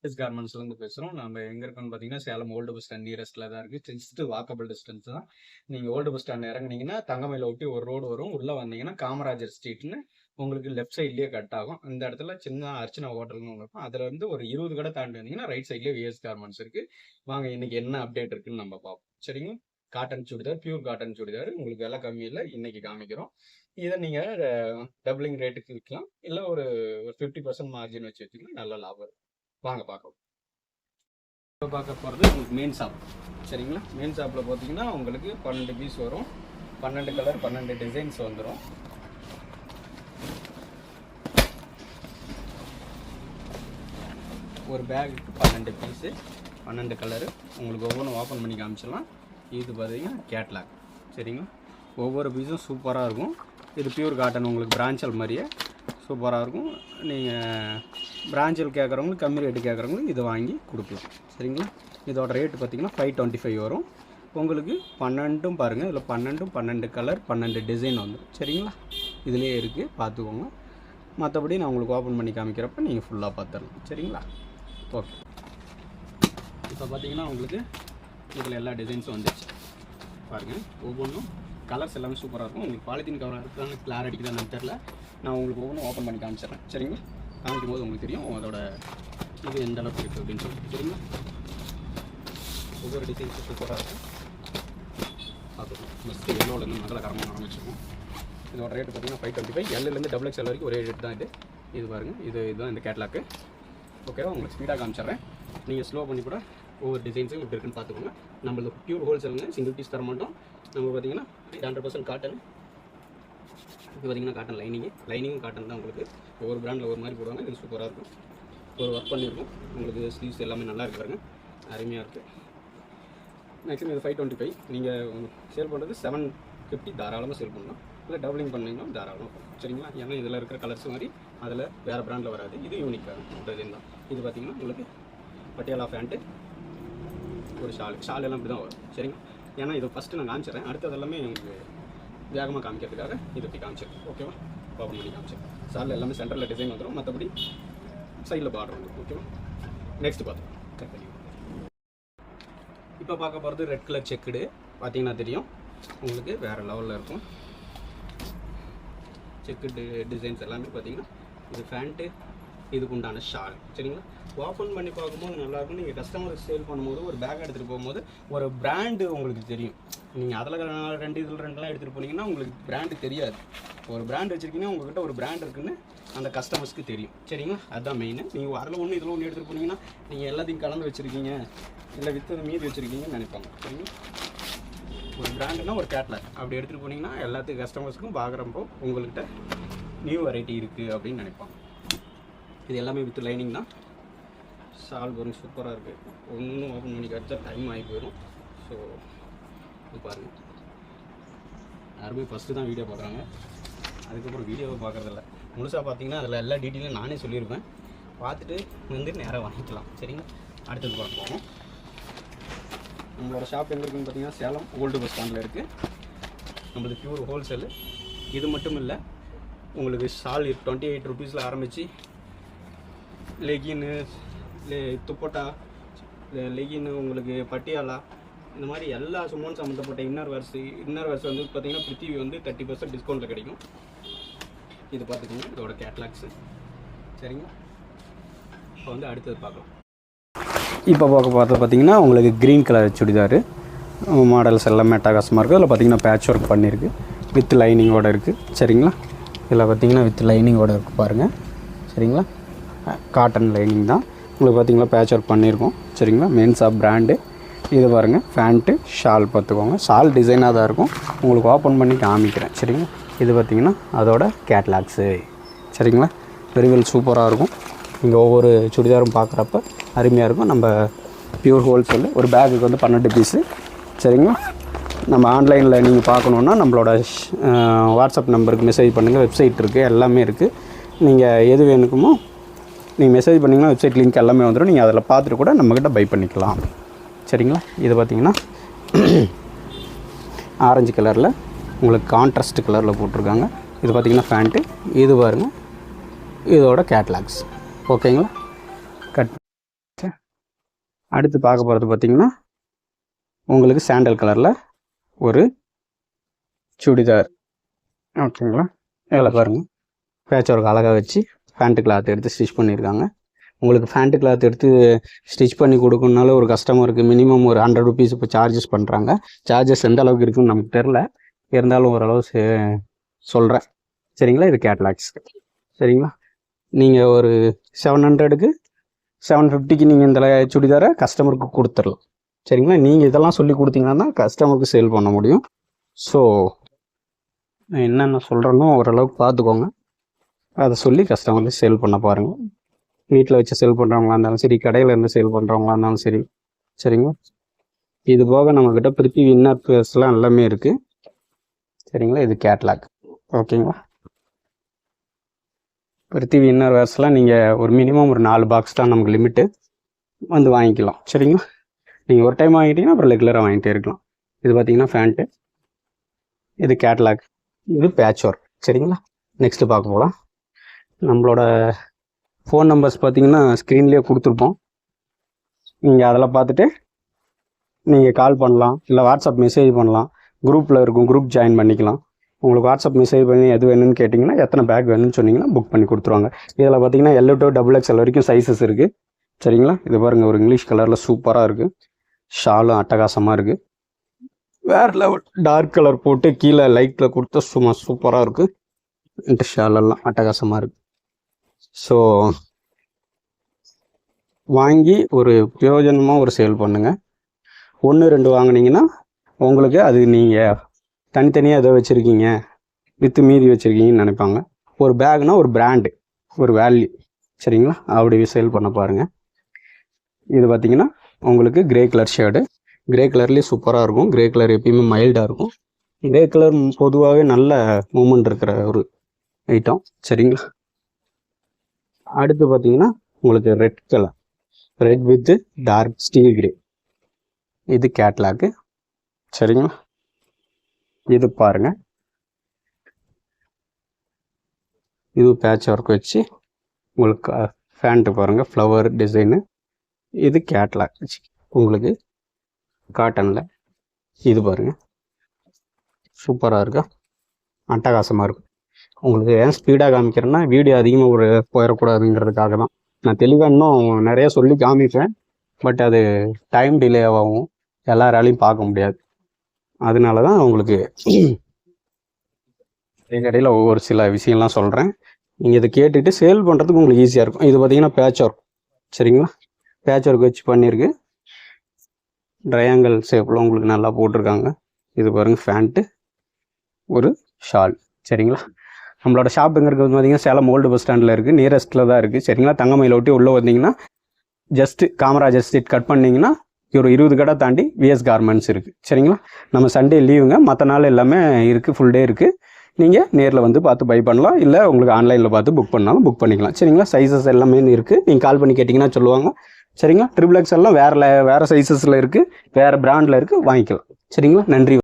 கார்மெண்ட்ஸ்லேருந்து பேசுகிறோம். நம்ம எங்கே இருக்கோம்னு பார்த்தீங்கன்னா, சேலம் ஓல்டு பஸ் ஸ்டாண்ட் நியரஸ்ட்டில் தான் இருக்குது. ஜஸ்ட் வாக்கபிள் டிஸ்டன்ஸ் தான். நீங்கள் ஓல்டு பஸ் ஸ்டாண்ட் இறங்குனீங்கன்னா, தங்கமயில ஒட்டி ஒரு ரோடு வரும். உள்ளே வந்தீங்கன்னா, காமராஜர் ஸ்ட்ரீட்னு உங்களுக்கு லெஃப்ட் சைட்லேயே கட் ஆகும். அந்த இடத்துல சின்ன அர்ச்சனா ஹோட்டல்னு ஒன்று இருக்கும். அதில் வந்து ஒரு 20 கடை தாண்டி வந்தீங்கன்னா, ரைட் சைட்லேயே விஎஸ் கார்மெண்ட்ஸ் இருக்குது. வாங்க இன்னைக்கு என்ன அப்டேட் இருக்குன்னு நம்ம பார்ப்போம். சரிங்க. Cotton churidar, pure cotton churidar உங்களுக்கு விலை கம்மியில் இன்னைக்கு காமிக்கிறோம். இதை நீங்கள் டபுளிங் ரேட்டுக்கு விற்கலாம், இல்லை ஒரு 50% மார்ஜின் வச்சு வச்சுக்கலாம். நல்ல லாபம் இருக்கும். வாங்க பார்க்கலாம். இப்போ பார்க்க போகிறது உங்களுக்கு மெயின் ஷாப். சரிங்களா. மெயின் ஷாப்பில் பார்த்தீங்கன்னா உங்களுக்கு 12 பீஸ் வரும். 12 கலர் 12 டிசைன்ஸ் வந்துடும். ஒரு பேகுக்கு 12 பீஸு 12 கலரு உங்களுக்கு ஒவ்வொன்றும் ஓப்பன் பண்ணி காமிச்சிடலாம். இது பார்த்தீங்கன்னா கேட்லாக். சரிங்களா. ஒவ்வொரு பீஸும் சூப்பராக இருக்கும். இது பியூர் காட்டன் உங்களுக்கு பிராஞ்சல் மாதிரியே சூப்பராக இருக்கும். நீங்கள் பிராஞ்சல் கேட்குறவங்களுக்கு கம்மி ரேட்டு கேட்குறவங்களுக்கு இதை வாங்கி கொடுக்கலாம். சரிங்களா. இதோட ரேட்டு பார்த்திங்கன்னா 525 வரும். உங்களுக்கு 12 பாருங்கள். இதில் 12 கலர் 12 டிசைன் வந்துடும். சரிங்களா. இதுலேயே இருக்குது, பார்த்துக்கோங்க. மற்றபடி நான் உங்களுக்கு ஓப்பன் பண்ணி காமிக்கிறப்ப நீங்கள் ஃபுல்லாக பார்த்துடலாம். சரிங்களா. ஓகே. இப்போ பார்த்தீங்கன்னா உங்களுக்கு இதில் எல்லா டிசைன்ஸும் வந்துடுச்சு பாருங்கள். ஒவ்வொன்றும் கலர்ஸ் எல்லாமே சூப்பராக இருக்கும். உங்களுக்கு பாலித்தீன் கவராக இருக்குதான்னு கிளார் அடிக்குதான்னு தெரில. நான் உங்களுக்கு ஒவ்வொன்றும் ஓப்பன் பண்ணி காமிச்சிடுறேன். சரிங்களா. காமிக்கும் போது உங்களுக்கு தெரியும் அதோட இது எந்த அளவுக்கு இருக்குது அப்படின்னு சொல்லிட்டு. சரிங்களா. ஒவ்வொரு டிசைன்ஸும் சூப்பராக இருக்கும். பார்த்துக்கணும். ஃபஸ்ட்டு எல்லோலேருந்து நல்ல கரமாக ஆரம்பிச்சிருக்கோம். இதோட ரேட்டு பார்த்தீங்கன்னா 525. எல்லேருந்து XXL வரைக்கும் ஒரே ரேட் தான் இது. இது பாருங்கள். இதுதான் இந்த கேட்லாக்கு. ஓகேவா. உங்களுக்கு ஸ்பீடாக காமிச்சிட்றேன். நீங்கள் ஸ்லோ பண்ணி கூட ஒவ்வொரு டிசைன்ஸும் இப்படி இருக்குன்னு பார்த்துக்கோங்க. நம்மளுக்கு பியூர் ஹோல்சேலுங்க, சிங்கிள் பீஸ் தர மாட்டோம். நம்ம பார்த்தீங்கன்னா 100% காட்டன். இது பார்த்தீங்கன்னா காட்டன் லைனிங்கும் காட்டன் தான். உங்களுக்கு ஒவ்வொரு பிராண்டில் ஒரு மாதிரி போடுவாங்க. இது சூப்பராக இருக்கும். ஒரு ஒர்க் பண்ணியிருக்கும். உங்களுக்கு ஸ்லீவ்ஸ் எல்லாமே நல்லா இருக்கு பாருங்க. அருமையாக இருக்குது. மேக்ஸிமம் இது 525. நீங்கள் சேல் பண்ணுறது 750 தாராளமாக சேல் பண்ணலாம். இல்லை டபுளிங் பண்ணிங்கன்னா தாராளமாக போகும். சரிங்களா. ஏன்னா இதில் இருக்கிற கலர்ஸ் மாதிரி அதில் வேறு பிராண்டில் வராது. இது யூனிக்காக டிசைன் தான். இது பார்த்தீங்கன்னா உங்களுக்கு பட்டியாலா பேண்ட்டு, ஒரு ஷால் எல்லாம் இப்படி தான் வரும். சரிங்களா. ஏன்னா இது ஃபஸ்ட்டு நான் காமிச்சிடுறேன். அடுத்தது எல்லாமே உங்களுக்கு வேகமாக காமிக்கிறதுக்காக இது இப்படி காமிச்சிருக்கேன். ஓகேவா. ஓப்பன் பண்ணி காமிச்சிருக்கேன். ஷாலில் எல்லாமே சென்டரில் டிசைன் வந்துடும். மற்றபடி சைடில் பார்டர் வந்துடும். ஓகேவா. நெக்ஸ்ட் பார்த்துக்கலாம். கட் பண்ணி இப்போ பார்க்க போகிறது ரெட் கலர் செக்குடு. பார்த்தீங்கன்னா தெரியும் உங்களுக்கு வேறு லெவலில் இருக்கும். செக்குடு டிசைன்ஸ் எல்லாமே பார்த்தீங்கன்னா இது பேண்ட்டு, இதுக்கு உண்டான ஷால். சரிங்களா. ஓப்பன் பண்ணி பார்க்கும்போது நல்லாயிருக்கும். நீங்கள் கஸ்டமருக்கு சேல் பண்ணும்போது ஒரு பேக் எடுத்துகிட்டு போகும்போது ஒரு பிராண்டு உங்களுக்கு தெரியும். நீங்கள் அதில் 2 இதில் 2லாம் எடுத்துகிட்டு போனீங்கன்னா உங்களுக்கு பிராண்டு தெரியாது. ஒரு பிராண்ட் வச்சுருக்கீங்கன்னா உங்கள்கிட்ட ஒரு பிராண்ட் இருக்குன்னு அந்த கஸ்டமர்ஸ்க்கு தெரியும். சரிங்களா. அதுதான் மெயின். நீங்கள் அதில் ஒன்று இதில் ஒன்று எடுத்துகிட்டு போனீங்கன்னா நீங்கள் எல்லாத்தையும் கலந்து வச்சுருக்கீங்க, இல்லை விற்று மீதி வச்சுருக்கீங்கன்னு நினைப்பாங்க. சரிங்களா. ஒரு பிராண்டுனா ஒரு கேட்லாக் அப்படி எடுத்துகிட்டு போனீங்கன்னா எல்லாத்துக்கும் கஸ்டமர்ஸுக்கும் பார்க்குறப்போ உங்கள்கிட்ட நியூ வெரைட்டி இருக்குது அப்படின்னு நினைப்பாங்க. இது எல்லாமே வித் லைனிங் தான். ஷால் பாருங்கள் சூப்பராக இருக்குது. ஒன்றும் ஓப்பன் பண்ணி கிடச்சா டைம் ஆகி போயிடும். ஸோ இது பாருங்கள். யாருமே ஃபஸ்ட்டு தான் வீடியோ பார்க்குறாங்க, அதுக்கப்புறம் வீடியோவை பார்க்குறதில்ல. முழுசாக பார்த்தீங்கன்னா அதில் எல்லா டீட்டெயிலும் நானே சொல்லியிருப்பேன். பார்த்துட்டு வந்து நேராக வாங்கிக்கலாம். சரிங்களா. அடுத்தது பார்ப்போம். நம்மளோட ஷாப் எங்கே இருக்குன்னு பார்த்தீங்கன்னா சேலம் ஓல்டு பஸ் ஸ்டாண்டில் இருக்குது. நம்மளது பியூர் ஹோல்சேலு. இது மட்டும் இல்லை, உங்களுக்கு ஷால் 28 ருபீஸில் ஆரம்பித்து லெகின்னு, துப்பட்டா, லெகின்னு, உங்களுக்கு பட்டியாலா, இந்த மாதிரி எல்லா சும்மான் சம்மந்தப்பட்ட இன்னர் வேர்ஸ் வந்து பார்த்திங்கன்னா பிருத்திவி வந்து 30% டிஸ்கவுண்ட்டில் கிடைக்கும். இது பார்த்துக்கோங்க. இதோட கேட்லாக்ஸு. சரிங்களா. இப்போ வந்து அடுத்தது பார்க்கலாம். இப்போ பார்த்தீங்கன்னா உங்களுக்கு க்ரீன் கலர் சுடிதார் மாடல்ஸ் எல்லாம் அட்டகாசமாக இருக்குது. அதில் பார்த்திங்கன்னா பேட்ச் ஒர்க் பண்ணியிருக்கு, வித் லைனிங்கோடு இருக்குது. சரிங்களா. இதில் பார்த்திங்கன்னா வித் லைனிங்கோடு இருக்குது பாருங்கள். சரிங்களா. காட்டன் லைனிங் தான். உங்களுக்கு பார்த்திங்களா பேட்ச் ஒர்க் பண்ணியிருக்கோம். சரிங்களா. Men's of brand. இது பாருங்கள் பேண்ட்டு, ஷால் பார்த்துக்கோங்க. ஷால் டிசைனாக தான் இருக்கும். உங்களுக்கு ஓப்பன் பண்ணி காமிக்கிறேன். சரிங்களா. இது பார்த்திங்கன்னா அதோட கேட்லாக்ஸு. சரிங்களா. வெரி வெல் சூப்பராக இருக்கும். நீங்கள் ஒவ்வொரு சுடிதாரும் பார்க்குறப்ப அருமையாக இருக்கும். நம்ம பியூர் ஹோல்சேல். ஒரு பேக்குக்கு வந்து 12 பீஸு. சரிங்களா. நம்ம ஆன்லைனில் நீங்கள் பார்க்கணுன்னா நம்மளோட வாட்ஸ்அப் நம்பருக்கு மெசேஜ் பண்ணுங்கள். வெப்சைட் இருக்குது, எல்லாமே இருக்குது. நீங்கள் எது வேணுக்குமோ நீங்கள் மெசேஜ் பண்ணிங்கன்னா வெப்சைட் லிங்க் எல்லாமே வந்துடும். நீங்கள் அதில் பார்த்துட்டு கூட நம்மக்கிட்ட பை பண்ணிக்கலாம். சரிங்களா. இது பார்த்திங்கன்னா ஆரஞ்சு கலரில் உங்களுக்கு கான்ட்ராஸ்ட் கலரில் போட்டிருக்காங்க. இது பார்த்திங்கன்னா பேண்ட்டு. இது பாருங்கள் இதோட கேட்லாக்ஸ். ஓகேங்களா. கட் அடுத்து பார்க்க போகிறது பார்த்தீங்கன்னா உங்களுக்கு சாண்டல் கலரில் ஒரு சுடிதார். ஓகேங்களா, இதில் பாருங்கள் பேட்ச் ஒர்க் அழகாக வச்சு ஃபேண்ட்டு கிளாத் எடுத்து ஸ்டிச் பண்ணியிருக்காங்க. உங்களுக்கு ஃபேண்ட்டு கிளாத் எடுத்து ஸ்டிச் பண்ணி கொடுக்கணுனாலும் ஒரு கஸ்டமருக்கு மினிமம் ஒரு 100 ருபீஸ் இப்போ சார்ஜஸ் பண்ணுறாங்க. சார்ஜஸ் எந்த அளவுக்கு இருக்குன்னு நமக்கு தெரில, இருந்தாலும் ஓரளவு சொல்கிறேன். சரிங்களா, இது கேட்லாக்ஸ். சரிங்களா, நீங்கள் ஒரு 700க்கு 750க்கு நீங்கள் இந்த சுடிதாரை கஸ்டமருக்கு கொடுத்துடலாம். சரிங்களா, நீங்கள் இதெல்லாம் சொல்லி கொடுத்தீங்கன்னா தான் கஸ்டமருக்கு சேல் பண்ண முடியும். ஸோ என்னென்ன சொல்கிறேனோ ஓரளவுக்கு பார்த்துக்கோங்க, அதை சொல்லி கஸ்டமருக்கு சேல் பண்ண பாருங்கள். வீட்டில் வச்சு சேல் பண்ணுறவங்களா இருந்தாலும் சரி, கடையில் இருந்து சேல் பண்ணுறவங்களா இருந்தாலும் சரி. சரிங்களா, இது போக நம்மக்கிட்ட பிரித்திவி இன்னர் பேர்ஸ்லாம் எல்லாமே இருக்குது. சரிங்களா, இது கேட்லாக். ஓகேங்களா, பிரித்திவி இன்னர் வேர்ஸ்லாம் நீங்கள் ஒரு மினிமம் ஒரு 4 பாக்ஸ் தான் நமக்கு லிமிட்டு, வந்து வாங்கிக்கலாம். சரிங்களா, நீங்கள் ஒரு டைம் வாங்கிட்டீங்கன்னா அப்புறம் ரெகுலராக வாங்கிட்டே இருக்கலாம். இது பார்த்தீங்கன்னா ஃபேண்ட்டு, இது கேட்லாக், இது பேட்ச் ஒர்க். சரிங்களா, நெக்ஸ்ட்டு பார்க்க போகலாம். நம்மளோட ஃபோன் நம்பர்ஸ் பார்த்தீங்கன்னா ஸ்க்ரீன்லேயே கொடுத்துருப்போம். நீங்கள் அதில் பார்த்துட்டு நீங்கள் கால் பண்ணலாம், இல்லை வாட்ஸ்அப் மெசேஜ் பண்ணலாம். குரூப்பில் இருக்கும், குரூப் ஜாயின் பண்ணிக்கலாம். உங்களுக்கு வாட்ஸ்அப் மெசேஜ் பண்ணி எது வேணும்னு கேட்டிங்கன்னா, எத்தனை பேக் வேணும்னு சொன்னிங்கன்னா புக் பண்ணி கொடுத்துருவாங்க. இதில் பார்த்தீங்கன்னா L to XXL வரைக்கும் சைஸஸ் இருக்குது. சரிங்களா, இது பாருங்கள் ஒரு இங்கிலீஷ் கலரில் சூப்பராக இருக்குது. ஷாலும் அட்டகாசமாக இருக்குது. வேறு லெவல் டார்க் கலர் போட்டு கீழே லைட்டில் கொடுத்தா சும்மா சூப்பராக இருக்குது. இந்த ஷாலெல்லாம் அட்டகாசமாக இருக்குது. ஸோ வாங்கி ஒரு பிரயோஜனமாக ஒரு சேல் பண்ணுங்கள். 1-2 வாங்கினீங்கன்னா உங்களுக்கு அது நீங்கள் தனித்தனியாக எதோ வச்சுருக்கீங்க, விற்று மீதி வச்சுருக்கீங்கன்னு நினைப்பாங்க. ஒரு பேக்னால் ஒரு பிராண்டு, ஒரு வேல்யூ. சரிங்களா, அப்படி சேல் பண்ண பாருங்கள். இது பார்த்திங்கன்னா உங்களுக்கு கிரே கலர் ஷேடு, கிரே கலர்லேயே சூப்பராக இருக்கும். கிரே கலர் எப்பயுமே மைல்டாக இருக்கும். கிரே கலர் பொதுவாகவே நல்ல மூமெண்ட் இருக்கிற ஒரு ஐட்டம். சரிங்களா, அடுத்து பார்த்தீங்கன்னா உங்களுக்கு red colour, red with dark steel grey, இது கேட்லாக்கு. சரிங்களா, இது பாருங்கள், இது பேட்ச் ஒர்க் வச்சு உங்களுக்கு ஃபேண்ட்டு பாருங்கள் ஃப்ளவர் டிசைனு. இது கேட்லாக் உங்களுக்கு காட்டனில். இது பாருங்கள் சூப்பராக இருக்கா, அட்டகாசமாக இருக்கும். உங்களுக்கு ஏன் ஸ்பீடாக காமிக்கிறேன்னா வீடியோ அதிகமாக ஒரு போயிடக்கூடாதுங்கிறதுக்காக தான். நான் தெளிவாக இன்னும் நிறைய சொல்லி காமிப்பேன், பட் அது டைம் டிலே ஆகும், எல்லாராலையும் பார்க்க முடியாது. அதனால தான் உங்களுக்கு இடையில ஒவ்வொரு சில விஷயம்லாம் சொல்கிறேன். நீங்கள் இதை கேட்டுட்டு சேல் பண்ணுறதுக்கு உங்களுக்கு ஈஸியாக இருக்கும். இது பார்த்தீங்கன்னா பேட்ச் ஒர்க். சரிங்களா, பேட்ச் ஒர்க் வச்சு பண்ணியிருக்கு. ட்ரையாங்கிள் ஷேப்பில் உங்களுக்கு நல்லா போட்டிருக்காங்க. இது பாருங்கள் ஃபேண்ட்டு, ஒரு ஷால். சரிங்களா, நம்மளோட ஷாப்புங்கிறது வந்து பார்த்திங்கன்னா சேலம் ஓல்டு பஸ் ஸ்டாண்டில் இருக்குது, நியரஸ்ட்டில் தான் இருக்குது. சரிங்களா, தங்கமயில ஒட்டி உள்ளே வந்தீங்கன்னா ஜஸ்ட்டு காமராஜர் ஸ்ட்ரீட் கட் பண்ணிங்கன்னா ஒரு 20 கடை தாண்டி விஎஸ் கார்மெண்ட்ஸ் இருக்குது. சரிங்களா, நம்ம சண்டே லீவுங்க, மற்ற நாள் எல்லாமே இருக்குது, ஃபுல் டே இருக்குது. நீங்கள் நேரில் வந்து பார்த்து பை பண்ணலாம், இல்லை உங்களுக்கு ஆன்லைனில் பார்த்து புக் பண்ணாலும் புக் பண்ணிக்கலாம். சரிங்களா, சைஸஸ் எல்லாமே இருக்குது, நீங்கள் கால் பண்ணி கேட்டிங்கன்னா சொல்லுவாங்க. சரிங்களா, XXL எல்லாம் வேறு சைஸஸில் இருக்குது, வேறு பிராண்டில் இருக்குது, வாங்கிக்கலாம். சரிங்களா, நன்றி.